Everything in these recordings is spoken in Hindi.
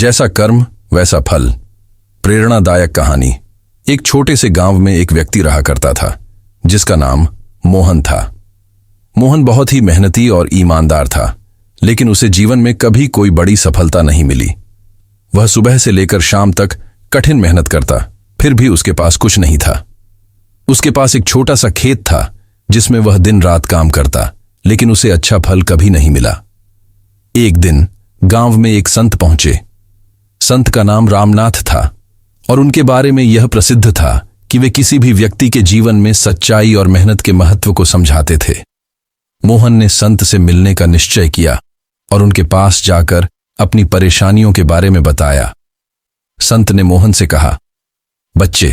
जैसा कर्म वैसा फल। प्रेरणादायक कहानी। एक छोटे से गांव में एक व्यक्ति रहा करता था जिसका नाम मोहन था। मोहन बहुत ही मेहनती और ईमानदार था, लेकिन उसे जीवन में कभी कोई बड़ी सफलता नहीं मिली। वह सुबह से लेकर शाम तक कठिन मेहनत करता, फिर भी उसके पास कुछ नहीं था। उसके पास एक छोटा सा खेत था जिसमें वह दिन रात काम करता, लेकिन उसे अच्छा फल कभी नहीं मिला। एक दिन गांव में एक संत पहुंचे। संत का नाम रामनाथ था और उनके बारे में यह प्रसिद्ध था कि वे किसी भी व्यक्ति के जीवन में सच्चाई और मेहनत के महत्व को समझाते थे। मोहन ने संत से मिलने का निश्चय किया और उनके पास जाकर अपनी परेशानियों के बारे में बताया। संत ने मोहन से कहा, बच्चे,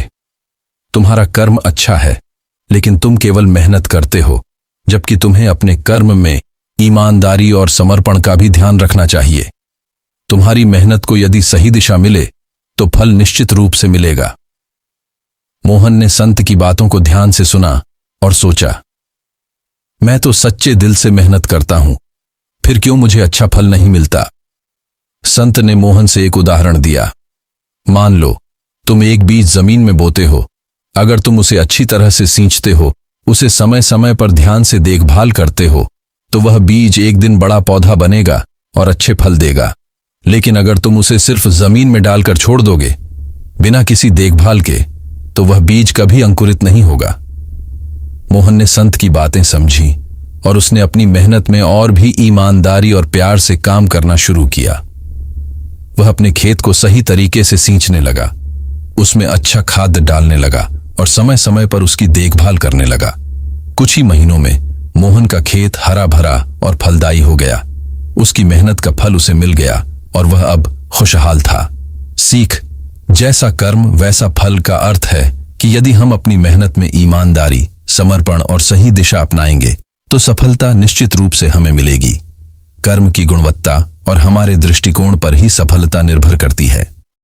तुम्हारा कर्म अच्छा है, लेकिन तुम केवल मेहनत करते हो, जबकि तुम्हें अपने कर्म में ईमानदारी और समर्पण का भी ध्यान रखना चाहिए। तुम्हारी मेहनत को यदि सही दिशा मिले तो फल निश्चित रूप से मिलेगा। मोहन ने संत की बातों को ध्यान से सुना और सोचा, मैं तो सच्चे दिल से मेहनत करता हूं, फिर क्यों मुझे अच्छा फल नहीं मिलता। संत ने मोहन से एक उदाहरण दिया। मान लो तुम एक बीज जमीन में बोते हो। अगर तुम उसे अच्छी तरह से सींचते हो, उसे समय समय पर ध्यान से देखभाल करते हो, तो वह बीज एक दिन बड़ा पौधा बनेगा और अच्छे फल देगा। लेकिन अगर तुम उसे सिर्फ जमीन में डालकर छोड़ दोगे बिना किसी देखभाल के, तो वह बीज कभी अंकुरित नहीं होगा। मोहन ने संत की बातें समझी और उसने अपनी मेहनत में और भी ईमानदारी और प्यार से काम करना शुरू किया। वह अपने खेत को सही तरीके से सींचने लगा, उसमें अच्छा खाद डालने लगा और समय समय पर उसकी देखभाल करने लगा। कुछ ही महीनों में मोहन का खेत हरा भरा और फलदायी हो गया। उसकी मेहनत का फल उसे मिल गया और वह अब खुशहाल था। सीख, जैसा कर्म वैसा फल का अर्थ है कि यदि हम अपनी मेहनत में ईमानदारी, समर्पण और सही दिशा अपनाएंगे तो सफलता निश्चित रूप से हमें मिलेगी। कर्म की गुणवत्ता और हमारे दृष्टिकोण पर ही सफलता निर्भर करती है।